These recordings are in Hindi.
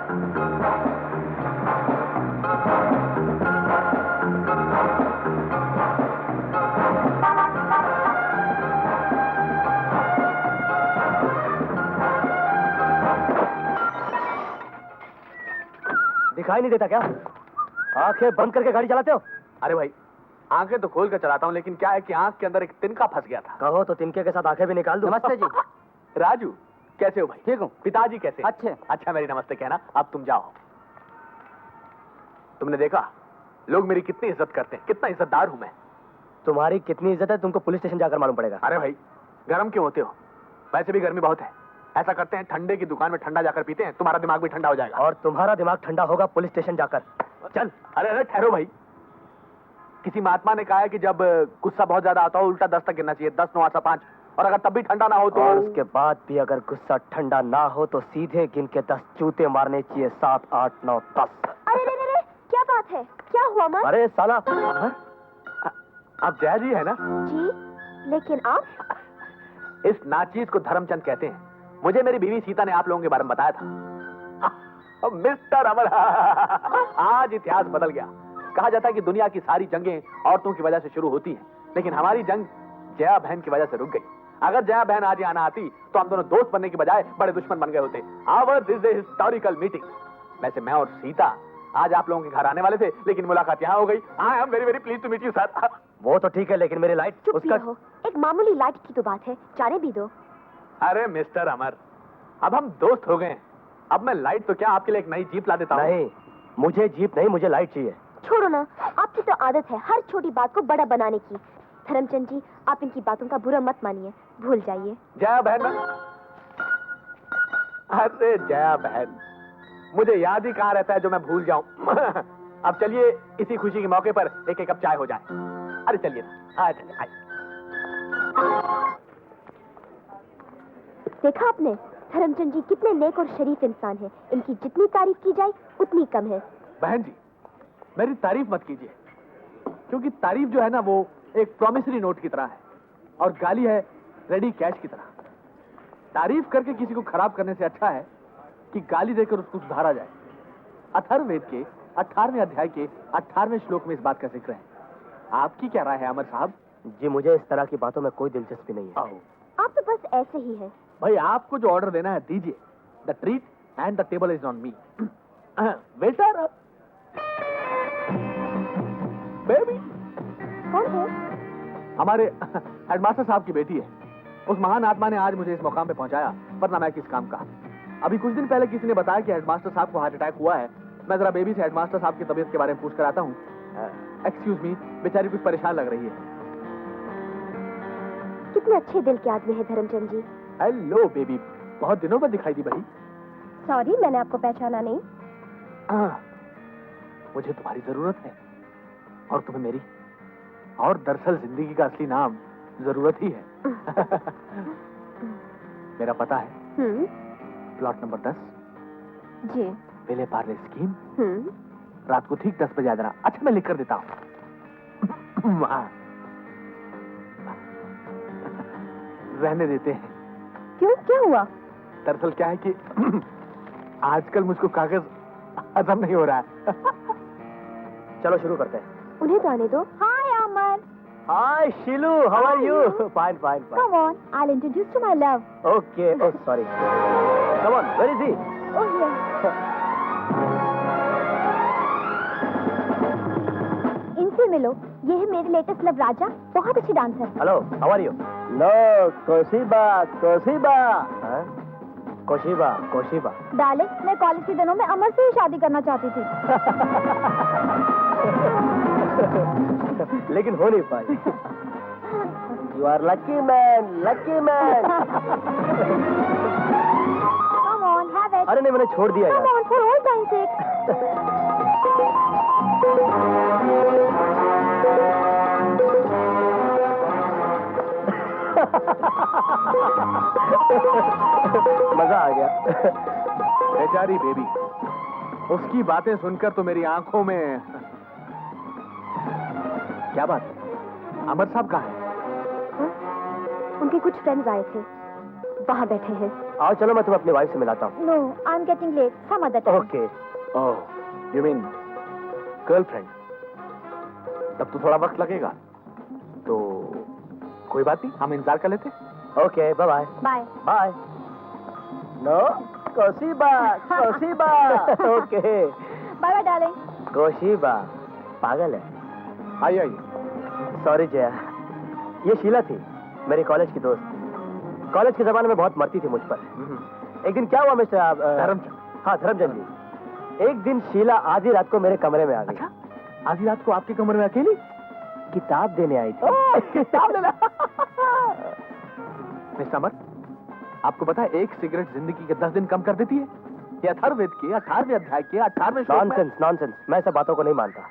दिखाई नहीं देता क्या? आंखें बंद करके गाड़ी चलाते हो? अरे भाई, आंखें तो खोल कर चलाता हूँ, लेकिन क्या है कि आंख के अंदर एक तिनका फंस गया था। कहो तो तिनके के साथ आंखें भी निकाल दूं। नमस्ते जी। राजू, कैसे हो भाई? ठीक हूँ। पिताजी कैसे? अच्छे। अच्छा, मेरी नमस्ते कहना। अब तुम जाओ। तुमने देखा लोग मेरी कितनी इज्जत करते हैं, कितना इज्जतदार हूं मैं। तुम्हारी कितनी इज्जत है तुमको पुलिस स्टेशन जाकर मालूम पड़ेगा। अरे भाई, गर्म क्यों होते हो? वैसे भी गर्मी बहुत है। ऐसा करते हैं, ठंडे की दुकान में ठंडा जाकर पीते हैं, तुम्हारा दिमाग भी ठंडा हो जाएगा। और तुम्हारा दिमाग ठंडा होगा पुलिस स्टेशन जाकर। चल। अरे अरे ठहरो भाई। किसी महात्मा ने कहा है कि जब गुस्सा बहुत ज्यादा आता हो उल्टा 10 तक गिनना चाहिए, 10 9 8 5। और अगर तब भी ठंडा ना हो तो और उसके बाद भी अगर गुस्सा ठंडा ना हो तो सीधे गिन के 10 जूते मारने चाहिए। 7 8 9 10। अरे क्या बात है? क्या हुआ अमर? अरे साला, आप जया जी है ना? जी, लेकिन आप? इस नाचीज को धर्मचंद कहते हैं। मुझे मेरी बीवी सीता ने आप लोगों के बारे में बताया था। मिस्टर अमर, आज इतिहास बदल गया। कहा जाता है कि दुनिया की सारी जंगें औरतों की वजह से शुरू होती हैं, लेकिन हमारी जंग जया बहन की वजह से रुक गई। अगर जया बहन आज यहाँ ना आती तो हम दोनों दोस्त बनने की बजाय बड़े दुश्मन बन गए होते। Our this is historical meeting. वैसे मैं और सीता आज आप लोगों के घर आने वाले थे, लेकिन मुलाकात यहाँ हो गई। I am very very please to meet you sir. वो तो ठीक है, लेकिन मेरी लाइट चुप उसका। रहो, एक मामूली लाइट की तो बात है, जाने भी दो। अरे मिस्टर अमर, अब हम दोस्त हो गए। अब मैं लाइट तो क्या, आपके लिए एक नई जीप ला देता हूँ। नहीं, मुझे जीप नहीं, मुझे लाइट चाहिए। छोड़ो ना, आपकी तो आदत है हर छोटी बात को बड़ा बनाने की। धर्मचंद जी, आप इनकी बातों का बुरा मत मानिए, भूल जाइए। जया बहन। अरे जया बहन, मुझे याद ही कहाँ रहता है जो मैं भूल जाऊं। अब चलिए इसी खुशी के मौके पर एक एक कप चाय हो जाए। अरे चलिए ना, चलिए। देखा आपने, धर्मचंद जी कितने नेक और शरीफ इंसान हैं। इनकी जितनी तारीफ की जाए उतनी कम है। बहन जी, मेरी तारीफ मत कीजिए, क्योंकि तारीफ जो है ना वो एक प्रॉमिसरी नोट की तरह है और गाली है रेडी कैश की तरह। तारीफ करके किसी को खराब करने से अच्छा है कि गाली देकर उसको सुधारा जाए। अथर्ववेद के 18वें अध्याय के 18वें श्लोक में इस बात का जिक्र है। आपकी क्या राय है अमर साहब? जी, मुझे इस तरह की बातों में कोई दिलचस्पी नहीं है। आप तो बस ऐसे ही हैं। भाई, आपको जो ऑर्डर देना है दीजिए। The treat and the table is on me. Waiter, baby. कौन है? हमारे हेडमास्टर साहब की बेटी है। उस महान आत्मा ने आज मुझे इस मुकाम पे पहुंचाया, वरना मैं किस काम का। अभी कुछ दिन पहले किसी ने बताया कि हेडमास्टर साहब को हार्ट अटैक हुआ है। मैं जरा बेबी से हेडमास्टर साहब की तबीयत के बारे में पूछ कर आता हूँ। एक्सक्यूज मी, बेचारी कुछ परेशान लग रही है। कितने अच्छे दिल के आदमी है धर्मचंद जी। हेलो बेबी, बहुत दिनों बाद दिखाई दी भाई। सॉरी, मैंने आपको पहचाना नहीं। मुझे तुम्हारी जरूरत है और तुम्हें मेरी। और दरअसल जिंदगी का असली नाम जरूरत ही है। मेरा पता है प्लॉट नंबर 10। जी। पहले पार्ले स्कीम। रात को ठीक 10 बजे आ जाना। अच्छा, मैं लिख कर देता हूँ। रहने देते हैं। क्यों, क्या हुआ? दरअसल क्या है कि आजकल मुझको कागज हजम नहीं हो रहा है। चलो शुरू करते हैं। उन्हें तो आने दो। Hi Amar. Hi Sheelu, how are you? Fine fine fine. Come on, I'll introduce to my love. Okay, oh sorry. Come on, where is he? Oh here. इनसे मिलो, ये है मेरे लेटेस्ट लव राजा, बहुत अच्छी dancer. Hello, how are you? No, कोशिबा, कोशिबा। कोशिबा, कोशिबा। डार्लिंग, मैं कॉलेज के दिनों में अमर से ही शादी करना चाहती थी। लेकिन हो नहीं पाई। You are lucky man, lucky man. Come on, have it. अरे नहीं, मैंने छोड़ दिया Come यार। on, for all time's sake. मजा आ गया। बेचारी बेबी, उसकी बातें सुनकर तो मेरी आंखों में। क्या बात है? अमर साहब कहाँ हैं? उनके कुछ फ्रेंड्स आए थे, वहां बैठे हैं। आओ चलो, मैं तुम्हें अपनी वाइफ से मिलाता हूँ। No, I am getting late, some other time. Okay. Oh, you mean girlfriend? तब तो थोड़ा वक्त लगेगा, तो कोई बात नहीं, हम इंतजार कर लेते। Okay, bye bye. Bye. Bye. No, कोशिबा, कोशिबा। ओके। Bye bye darling. कोशिबा पागल है। आइए आइए। सॉरी जया, ये शीला थी, मेरी कॉलेज की दोस्त। कॉलेज के जमाने में बहुत मरती थी मुझ पर। एक दिन क्या हुआ मिस्टर धर्मचंद? हाँ, धर्मचंद जी। एक दिन शीला आधी रात को मेरे कमरे में आ गई। अच्छा, आधी रात को आपके कमरे में अकेली? किताब देने आई थी। किताब लेना। मिस्टर अमर, आपको पता है एक सिगरेट जिंदगी के 10 दिन कम कर देती है? ये अथर्ववेद के 18वें अध्याय के 18वें श्लोक में। नॉनसेंस, नॉनसेंस, मैं सब बातों को नहीं मानता।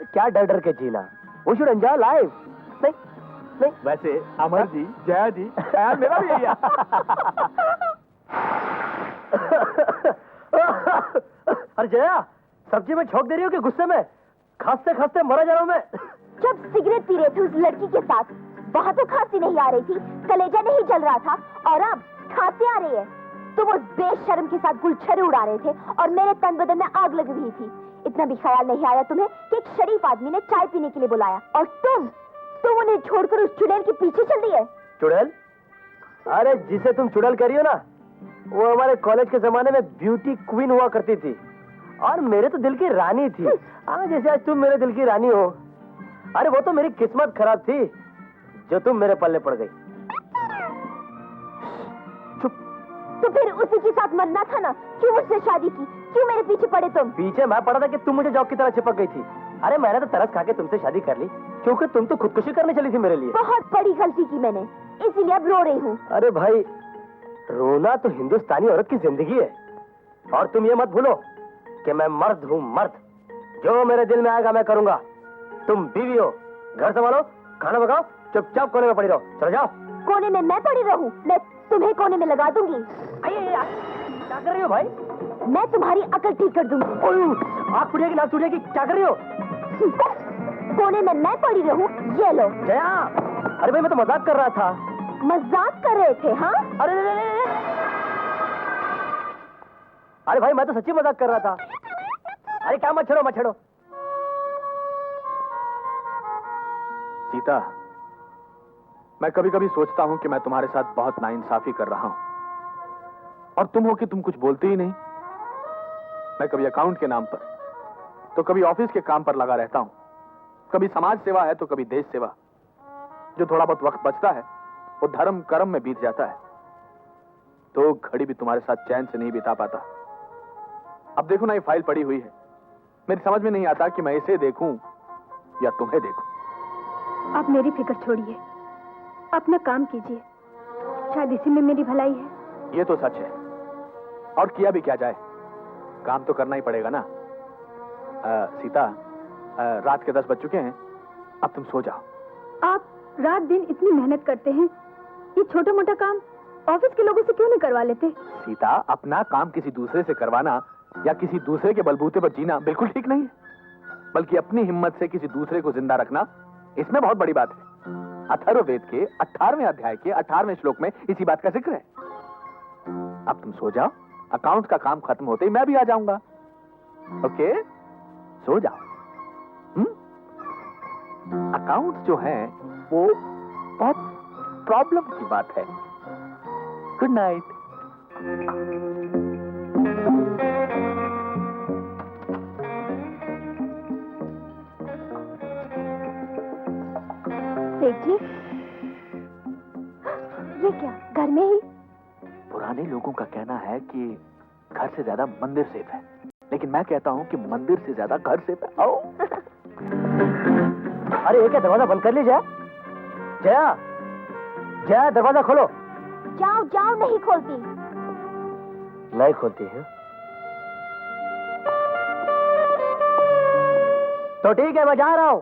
क्या डर डर के जीना? We should enjoy life. नहीं नहीं, वैसे अमर जी, जया जी, ख्याल मेरा भी यही है। अरे जया, सब्जी में झोंक दे रही हो कि गुस्से में? खांसते खांसते मरा जा रहा हूं मैं। जब सिगरेट पी रहे थे उस लड़की के साथ, वहाँ तो खांसी नहीं आ रही थी, कलेजा नहीं जल रहा था, और अब खांसी आ रही है। तुम उस बेशर्म के साथ गुलछरे उड़ा रहे थे और मेरे तन बदन में आग लग रही थी। इतना भी ख्याल नहीं आया तुम्हें कि एक शरीफ आदमी ने चाय पीने के लिए बुलाया और तुम उन्हें छोड़कर उस चुड़ैल के पीछे चल दिए। चुड़ैल? अरे जिसे तुम चुड़ैल कह रही हो ना, वो हमारे कॉलेज के जमाने में ब्यूटी क्वीन हुआ करती थी और मेरे तो दिल की रानी थी। हाँ, जैसे आज तुम मेरे दिल की रानी हो। अरे वो तो मेरी किस्मत खराब थी जो तुम मेरे पल्ले पड़ गई। चुप। तो फिर उसी के साथ मरना था ना, क्यों मुझसे शादी की? क्यों मेरे पीछे पड़े तुम? पीछे मैं पड़ा था कि तुम मुझे जॉक की तरह चिपक गई थी। अरे मैंने तो तरस खा के तुमसे शादी कर ली, क्योंकि तुम तो खुदकुशी करने चली थी मेरे लिए। बहुत बड़ी गलती की मैंने, इसीलिए अब रो रही हूँ। अरे भाई, रोना तो हिंदुस्तानी औरत की जिंदगी है। और तुम ये मत भूलो कि मैं मर्द हूँ, मर्द। जो मेरे दिल में आएगा मैं करूंगा। तुम बीवी हो, घर संभालो, खाना पकाओ, चुपचाप कोने में पड़ी रहो। चलो जाओ। कोने में मैं पड़ी रहूं? मैं तुम्हें कोने में लगा दूंगी। क्या कर रही हो भाई? मैं तुम्हारी अकल ठीक कर दूंगी। आँख टूटेगी, नाक टूटेगी, क्या कर रही हो? कोने में मैं पड़ी रहूं? ये लो। जया, अरे भाई मैं तो मजाक कर रहा था। मजाक कर रहे थे? हाँ। अरे भाई मैं तो सच्ची मजाक कर रहा था। अरे क्या मत छेड़ो, मत छेड़ो। सीता, मैं कभी कभी सोचता हूं कि मैं तुम्हारे साथ बहुत नाइंसाफी कर रहा हूं और तुम हो कि तुम कुछ बोलते ही नहीं। मैं कभी अकाउंट के नाम पर तो कभी ऑफिस के काम पर लगा रहता हूं, कभी समाज सेवा है तो कभी देश सेवा। जो थोड़ा बहुत वक्त बचता है वो धर्म कर्म में बीत जाता है। तो घड़ी भी तुम्हारे साथ चैन से नहीं बिता पाता। अब देखो ना, ये फाइल पड़ी हुई है, मेरी समझ में नहीं आता कि मैं इसे देखूं या तुम्हें देखूं। आप मेरी फिक्र छोड़िए, अपना काम कीजिए, शायद इसी में मेरी भलाई है। ये तो सच है, और किया भी क्या जाए, काम तो करना ही पड़ेगा ना। सीता, रात के 10 बज चुके हैं, अब तुम सो जाओ। आप रात दिन इतनी मेहनत करते हैं, ये छोटा मोटा काम ऑफिस के लोगों से क्यों नहीं करवा लेते? सीता, अपना काम किसी दूसरे से करवाना या किसी दूसरे के बलबूते पर जीना बिल्कुल ठीक नहीं है, बल्कि अपनी हिम्मत से किसी दूसरे को जिंदा रखना, इसमें बहुत बड़ी बात है। अथर्ववेद के 18वें अध्याय के 18वें श्लोक में इसी बात का जिक्र है। अब तुम सो जाओ, अकाउंट का काम खत्म होते ही मैं भी आ जाऊंगा। ओके, सो जाओ। अकाउंट जो है वो बहुत प्रॉब्लम की बात है। Good night. सेठ जी, ये क्या घर में ही? पुराने लोगों का कहना है कि घर से ज्यादा मंदिर सेफ है, लेकिन मैं कहता हूँ कि मंदिर से ज्यादा घर सेफ है। आओ। अरे ये क्या, दरवाजा बंद कर लीजिए। जया, जया दरवाजा खोलो। जाओ जाओ, नहीं खोलती। नहीं खोलती है तो ठीक है, मैं जा रहा हूँ,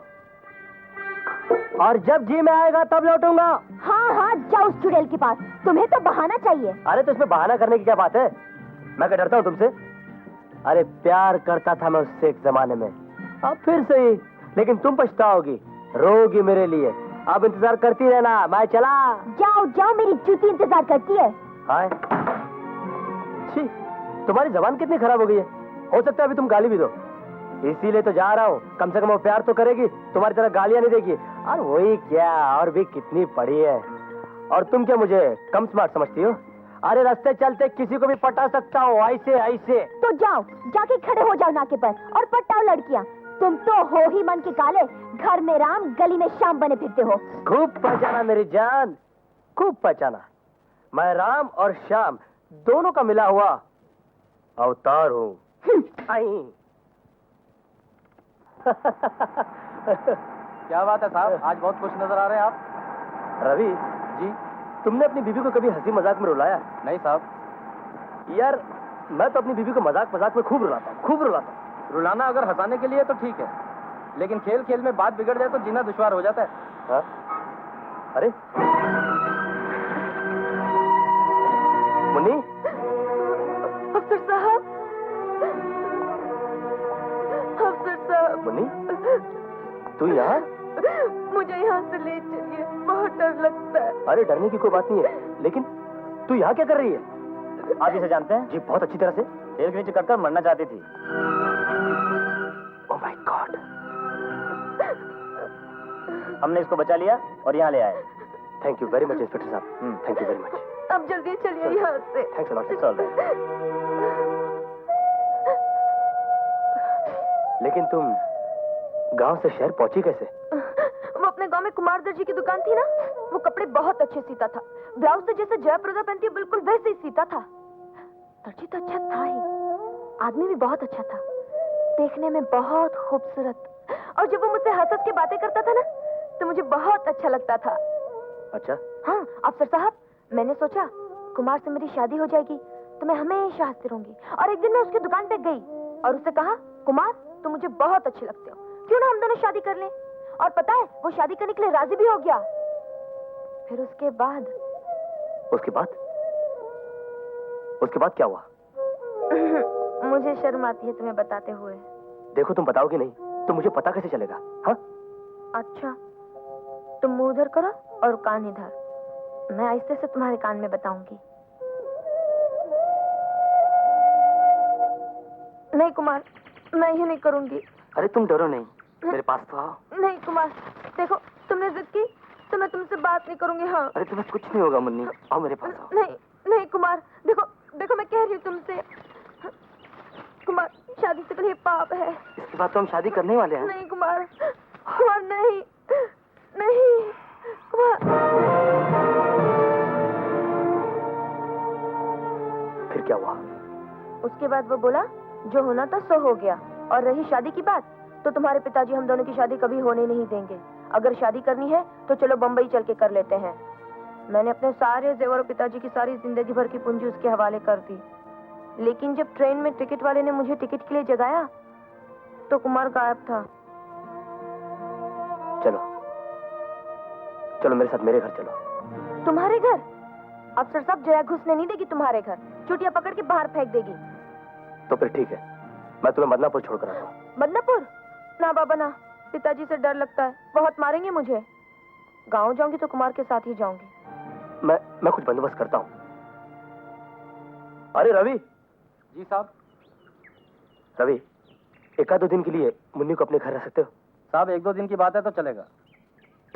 और जब जी में आएगा तब लौटूंगा। हाँ हाँ, जाओ उस चुड़ैल के पास, तुम्हें तो बहाना चाहिए। अरे तो इसमें बहाना करने की क्या बात है? मैं क्या डरता हूँ तुमसे? अरे प्यार करता था मैं उससे एक जमाने में, अब फिर सही, लेकिन तुम पछताओगी, रोगी मेरे लिए। अब इंतजार करती रहना, मैं चला। जाओ जाओ, मेरी जूती इंतजार करती है। हाय, छी, तुम्हारी जबान कितनी खराब हो गई है। हो सकता है अभी तुम गाली भी दो, इसीलिए तो जा रहा हूँ। कम से कम वो प्यार तो करेगी, तुम्हारी तरह गालियां नहीं देगी। और वही क्या, और भी कितनी पड़ी है। और तुम क्या मुझे कम स्मार्ट समझती हो? अरे रास्ते चलते किसी को भी पटा सकता हो, ऐसे ऐसे। तो जाओ, जाके खड़े हो जाओ नाके पर और पटाओ लड़कियां। तुम तो हो ही मन के काले, घर में राम गली में श्याम बने फिरते हो। खूब पहचाना मेरी जान, खूब पहचाना। मैं राम और श्याम दोनों का मिला हुआ अवतार हूँ। आई। क्या बात है साहब, आज बहुत खुश नजर आ रहे हैं आप। रवि जी। तुमने अपनी बीवी को कभी हंसी मजाक में रुलाया? नहीं साहब। यार मैं तो अपनी बीवी को मजाक मजाक में खूब रुलाता हूँ, खूब रुलाता हूँ। रुलाना अगर हंसाने के लिए तो ठीक है, लेकिन खेल खेल में बात बिगड़ जाए तो जीना दुश्वार हो जाता है। हाँ? अरे मुन्नी। अफसर साहब, अफसर साहब। मुन्नी, तू यहाँ? मुझे यहाँ से ले चलिए, बहुत डर लगता है। अरे डरने की कोई बात नहीं है, लेकिन तू यहाँ क्या कर रही है? आप इसे जानते हैं? जी बहुत अच्छी तरह से। जेल के नीचे कटकर मरना चाहती थी। Oh my God. हमने इसको बचा लिया और यहाँ ले आए। Thank you very much inspector साहब, थैंक यू वेरी मच। अब जल्दी चलिए यहाँ से। Thanks a lot. It's all right. लेकिन तुम गांव से शहर पहुंची कैसे? वो अपने गांव में कुमार दर्जी की दुकान थी ना, वो कपड़े बहुत अच्छे सीता था। ब्लाउज तो जैसे जयप्रदा पहनती है बिल्कुल वैसे ही सीता था। दर्जी तो अच्छा था ही, आदमी भी बहुत अच्छा था, देखने में बहुत खूबसूरत। और जब वो मुझसे हंस के बातें करता था ना, तो मुझे बहुत अच्छा लगता था। अच्छा? हाँ अफसर साहब, मैंने सोचा कुमार से मेरी शादी हो जाएगी तो मैं हमेशा हंसती रहूंगी। और एक दिन मैं उसकी दुकान पे गई और उससे कहा, कुमार तुम मुझे बहुत अच्छे लगते हो, क्यों ना हम दोनों शादी कर लें। और पता है वो शादी करने के लिए राजी भी हो गया। फिर उसके बाद क्या हुआ? मुझे शर्म आती है तुम्हें बताते हुए। देखो तुम बताओगे नहीं तो मुझे पता कैसे चलेगा? हाँ? अच्छा, तुम मुंह उधर करो और कान इधर, मैं आहिस्ते से तुम्हारे कान में बताऊंगी। नहीं कुमार, मैं ये नहीं करूंगी। अरे तुम डरो नहीं, मेरे पास तो आओ। नहीं कुमार, देखो तुमने जिद की तो मैं तुमसे बात नहीं करूंगी। हाँ। अरे तुम्हें कुछ नहीं होगा मुन्नी, आओ मेरे पास आओ। नहीं नहीं कुमार, देखो देखो मैं कह रही हूँ तुमसे। कुमार शादी से पहले पाप है। इसके बाद तो हम शादी करने वाले हैं। नहीं कुमार, कुमार नहीं नहीं कुमार। फिर क्या हुआ? उसके बाद वो बोला जो होना था सो हो गया। और रही शादी की बात, तो तुम्हारे पिताजी हम दोनों की शादी कभी होने नहीं देंगे। अगर शादी करनी है तो चलो बंबई चल के कर लेते हैं। मैंने अपने सारे जेवर और पिताजी की सारी जिंदगी भर की पूंजी उसके हवाले कर दी। लेकिन जब ट्रेन में टिकट वाले ने मुझे टिकट के लिए जगाया तो कुमार गायब था। चलो चलो मेरे साथ मेरे घर चलो। तुम्हारे घर? अफसर साहब जया घुसने नहीं देगी तुम्हारे घर, चुटिया पकड़ के बाहर फेंक देगी। तो फिर ठीक है, मैं तुम्हें मदनापुर छोड़कर आता हूँ। मदनापुर? ना बाबा ना, पिताजी से डर लगता है, बहुत मारेंगे मुझे। गांव जाऊंगी तो कुमार के साथ ही जाऊंगी। मैं कुछ बंदोबस्त करता हूँ। अरे रवि। जी साहब। रवि, एक आध दो दिन के लिए मुन्नी को अपने घर रख सकते हो? साहब एक दो दिन की बात है तो चलेगा।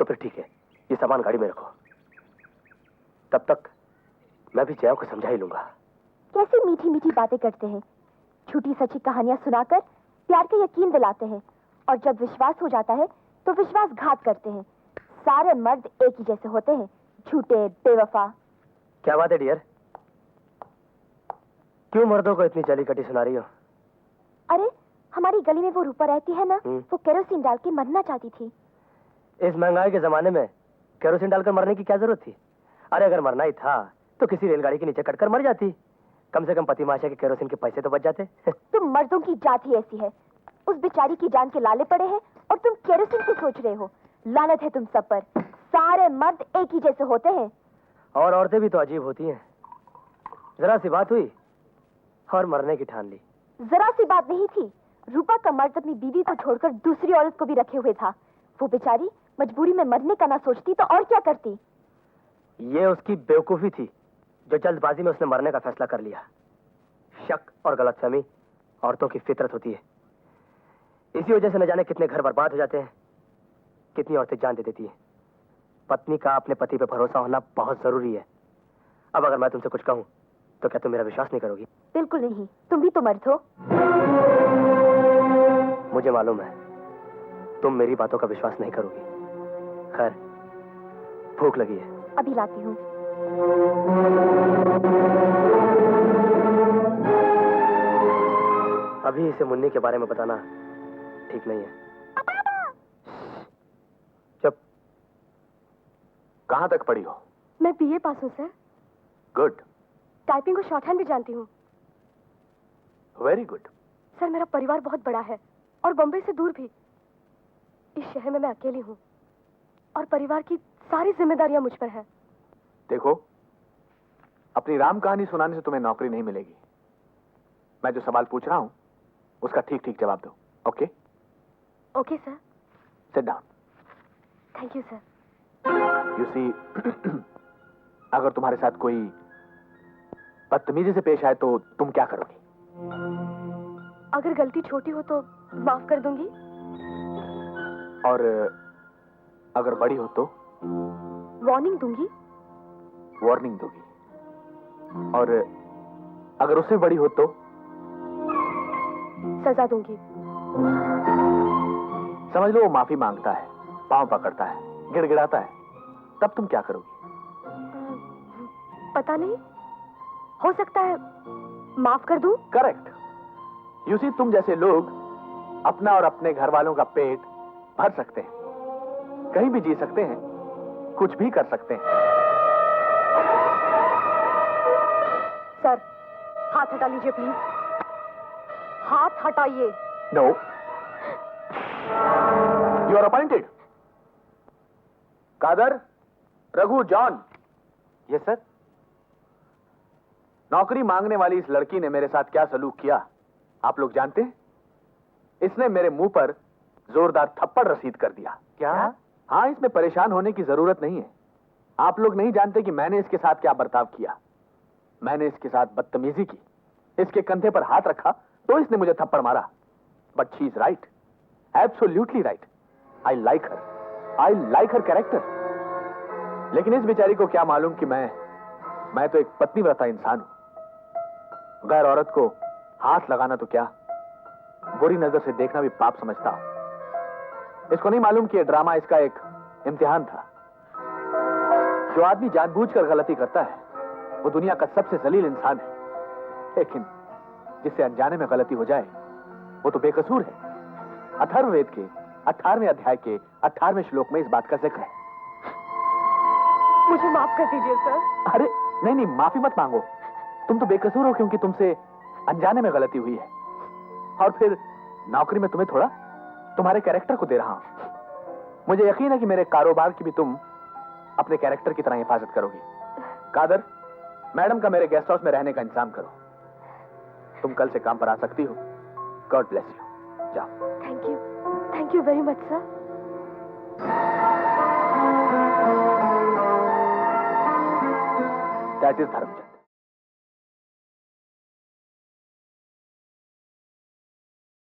तो फिर ठीक है, ये सामान गाड़ी में रखो। तब तक मैं भी जया को समझा ही लूंगा। कैसी मीठी मीठी बातें करते हैं, झूठी सच्ची कहानियां सुनाकर प्यार के यकीन दिलाते हैं, और जब विश्वास हो जाता है तो विश्वासघात करते हैं। सारे मर्द एक ही जैसे होते हैं, झूठे बेवफा। क्या बात है डियर, क्यों मर्दों को इतनी जली कटी सुना रही हो? अरे हमारी गली में वो रूपा रहती है ना, वो केरोसिन डाल के मरना चाहती थी। इस महंगाई के जमाने में केरोसिन डालकर मरने की क्या जरूरत थी? अरे अगर मरना ही था तो किसी रेलगाड़ी के नीचे कटकर मर जाती, कम से कम पति माशा के केरोसिन के पैसे तो बच जाते। तुम मर्दों की जात ही ऐसी है, उस बेचारी की जान के लाले पड़े हैं और तुम केरोसिन की सोच रहे हो। लानत है तुम सब पर, सारे मर्द एक ही जैसे होते हैं। और औरतें भी तो अजीब होती हैं, जरा सी बात हुई और मरने की ठान ली। जरा सी बात नहीं थी, रूपा का मर्द अपनी बीवी को छोड़कर दूसरी औरत को भी रखे हुए था। वो बेचारी मजबूरी में मरने का ना सोचती तो और क्या करती। ये उसकी बेवकूफी थी जो जल्दबाजी में उसने मरने का फैसला कर लिया। शक और गलतफहमी औरतों की फितरत होती है। इसी वजह से न जाने कितने घर बर्बाद हो जाते हैं, कितनी औरतें जान दे देती हैं। पत्नी का अपने पति पे भरोसा होना बहुत जरूरी है। अब अगर मैं तुमसे कुछ कहूं तो क्या तुम मेरा विश्वास नहीं करोगी? बिल्कुल नहीं, तुम भी तो मर्द हो। मुझे मालूम है तुम मेरी बातों का विश्वास नहीं करोगी। खैर, भूख लगी है, अभी लाती हूँ। अभी इसे मुन्नी के बारे में बताना ठीक नहीं है। चुप। कहां तक पढ़ी हो? मैं बीए पास हूँ सर। गुड, टाइपिंग और शॉर्ट हैंड भी जानती हूँ। Very good. सर मेरा परिवार बहुत बड़ा है और बम्बई से दूर भी। इस शहर में मैं अकेली हूँ और परिवार की सारी जिम्मेदारियां मुझ पर है। देखो, अपनी राम कहानी सुनाने से तुम्हें नौकरी नहीं मिलेगी। मैं जो सवाल पूछ रहा हूं उसका ठीक ठीक जवाब दो। Okay? Okay sir. Sit down. Thank you sir. You see, अगर तुम्हारे साथ कोई बदतमीजी से पेश आए तो तुम क्या करोगी? अगर गलती छोटी हो तो माफ कर दूंगी। और अगर बड़ी हो तो? वार्निंग दूंगी। वार्निंग दोगी। और अगर उससे बड़ी हो तो? सजा दूंगी। समझ लो वो माफी मांगता है, पांव पकड़ता है, गिड़गिड़ाता है, तब तुम क्या करोगी? पता नहीं, हो सकता है माफ कर दूं। करेक्ट। यू सी, तुम जैसे लोग अपना और अपने घर वालों का पेट भर सकते हैं, कहीं भी जी सकते हैं, कुछ भी कर सकते हैं। सर, हाथ हटा लीजिए प्लीज। हाथ हटाइए। No, you are appointed. Kadar, Raghu, John. Yes sir. नौकरी मांगने वाली इस लड़की ने मेरे साथ क्या सलूक किया आप लोग जानते हैं? इसने मेरे मुंह पर जोरदार थप्पड़ रसीद कर दिया। क्या? हाँ, इसमें परेशान होने की जरूरत नहीं है। आप लोग नहीं जानते कि मैंने इसके साथ क्या बर्ताव किया। मैंने इसके साथ बदतमीजी की, इसके कंधे पर हाथ रखा तो इसने मुझे थप्पड़ मारा। But she is right, absolutely right. I like her character. लेकिन इस बेचारी को क्या मालूम कि मैं तो एक पत्नीव्रता इंसान हूं। गैर औरत को हाथ लगाना तो क्या, बुरी नजर से देखना भी पाप समझता हूं। इसको नहीं मालूम कि यह ड्रामा इसका एक इम्तिहान था। जो आदमी जानबूझकर गलती करता है वो दुनिया का सबसे जलील इंसान है, लेकिन जिससे अनजाने में गलती हो जाए वो तो बेकसूर है। अथर्ववेद के 18वें अध्याय के 18वें श्लोक में इस बात का जिक्र है। मुझे माफ कर दीजिए सर। अरे नहीं, माफी मत मांगो। तुम तो बेकसूर हो क्योंकि तुमसे अनजाने में गलती हुई है। और फिर नौकरी में तुम्हें थोड़ा तुम्हारे कैरेक्टर को दे रहा हूं। मुझे यकीन है कि मेरे कारोबार की भी तुम अपने कैरेक्टर की तरह हिफाजत करोगी। कादर, मैडम का मेरे गेस्ट हाउस में रहने का इंतजाम करो। तुम कल से काम पर आ सकती हो। God bless you. जाओ। Thank you very much sir. That is Dharmchand.